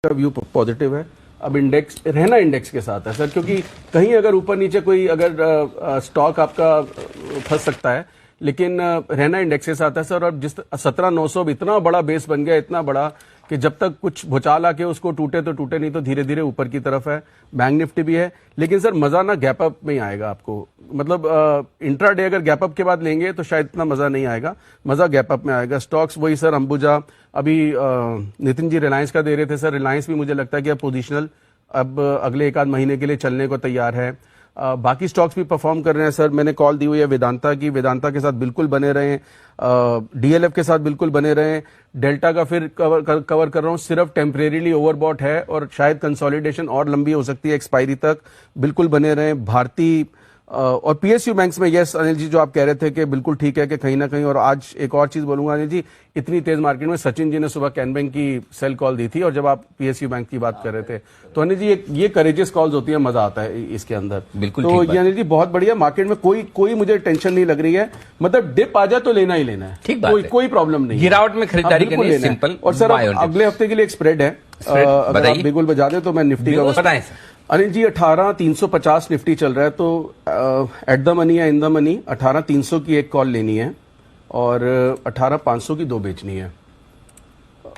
का view positive है। अब इंडेक्स रहना इंडेक्स के साथ है सर, क्योंकि कहीं अगर ऊपर नीचे कोई अगर स्टॉक आपका फंस सकता है, लेकिन रहना इंडेक्स के साथ है सर। और जिस 17,900 इतना बड़ा बेस बन गया, इतना बड़ा कि जब तक कुछ भुचाल आके उसको टूटे तो टूटे, नहीं तो धीरे धीरे ऊपर की तरफ है। बैंक निफ्टी भी है, लेकिन सर मजा ना गैप अप में ही आएगा आपको। मतलब इंट्राडे अगर गैप अप के बाद लेंगे तो शायद इतना मजा नहीं आएगा, मजा गैप अप में आएगा। स्टॉक्स वही सर, अंबुजा अभी नितिन जी रिलायंस का दे रहे थे सर। रिलायंस भी मुझे लगता है कि अब पोजिशनल अब अगले एक आध महीने के लिए चलने को तैयार है। बाकी स्टॉक्स भी परफॉर्म कर रहे हैं सर। मैंने कॉल दी हुई है वेदांता की, वेदांता के साथ बिल्कुल बने रहें, डीएलएफ के साथ बिल्कुल बने रहें। डेल्टा का फिर कवर कर रहा हूं, सिर्फ टेम्परेरीली ओवरबॉट है और शायद कंसोलिडेशन और लंबी हो सकती है एक्सपायरी तक, बिल्कुल बने रहें। भारती और पीएसयू बैंक्स में यस अनिल जी, जो आप कह रहे थे कि बिल्कुल ठीक है कि कहीं ना कहीं। और आज एक और चीज बोलूंगा अनिल जी, इतनी तेज मार्केट में सचिन जी ने सुबह कैन बैंक की सेल कॉल दी थी, और जब आप पीएसयू बैंक की बात कर रहे थे तो अनिल जी ये करेजियस कॉल्स होती है, मजा आता है इसके अंदर। बिल्कुल तो ये अनिल जी बहुत बढ़िया मार्केट में कोई मुझे टेंशन नहीं लग रही है। मतलब डिप आ जाए तो लेना ही लेना है, ठीक कोई प्रॉब्लम नहीं, गिरावट में खरीदारी करनी है, सिंपल। और सर अगले हफ्ते के लिए एक स्प्रेड है, अगर आप बिल्कुल बजा दे तो मैं निफ्टी का बताएं सर। अनिल जी 18,350 निफ्टी चल रहा है, तो एट द मनी या इन द मनी 18,300 की एक कॉल लेनी है और 18,500 की दो बेचनी है।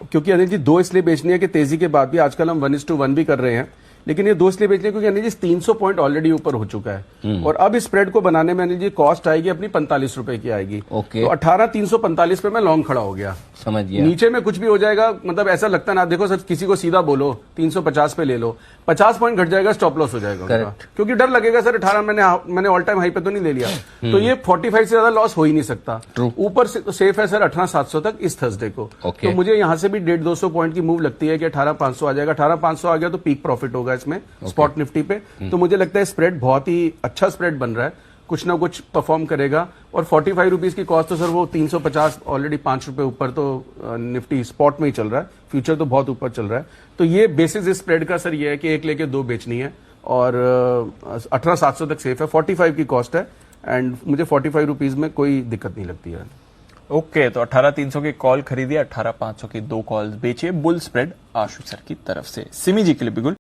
क्योंकि अनिल जी दो इसलिए बेचनी है कि तेजी के बाद भी आजकल हम 1:1 भी कर रहे हैं, लेकिन ये दो इसलिए बेचने क्योंकि अनिल जी 300 पॉइंट ऑलरेडी ऊपर हो चुका है। और अब इस स्प्रेड को बनाने में अनिल जी कॉस्ट आएगी अपनी 45 रुपए की आएगी। तो 18,345 पे मैं लॉन्ग खड़ा हो गया, समझ गया। नीचे में कुछ भी हो जाएगा, मतलब ऐसा लगता ना, देखो सर किसी को सीधा बोलो 350 पे ले लो, 50 पॉइंट घट जाएगा स्टॉप लॉस हो जाएगा उनका, क्योंकि डर लगेगा सर 18 मैंने ऑल टाइम हाई पे तो नहीं ले लिया, तो ये 45 से ज्यादा लॉस हो ही नहीं सकता। ऊपर से सेफ है सर 18,700 तक इस थर्सडे को। तो मुझे यहां से भी 150-200 पॉइंट की मूव लगती है कि 18,500 आ जाएगा। 18,500 आ गया तो पीक प्रॉफिट होगा इसमें स्पॉट निफ्टी पे। तो मुझे लगता है स्प्रेड बहुत ही अच्छा स्प्रेड बन रहा है, कुछ ना कुछ परफॉर्म करेगा। और 45 रुपीज की कॉस्ट तो सर वो 350 ऑलरेडी 5 रुपए ऊपर तो निफ्टी स्पॉट में ही चल रहा है, फ्यूचर तो बहुत ऊपर चल रहा है। तो ये बेसिस इस स्प्रेड का सर ये है कि एक लेके दो बेचनी है और 18,700 तक सेफ है। 45 की कॉस्ट है एंड मुझे 45 रुपीज में कोई दिक्कत नहीं लगती है। ओके, तो 18,300 की कॉल खरीदिए, 18,500 की दो कॉल्स बेचिए। बुल स्प्रेड आशु सर की तरफ से। सिमी जी के लिए बिल्कुल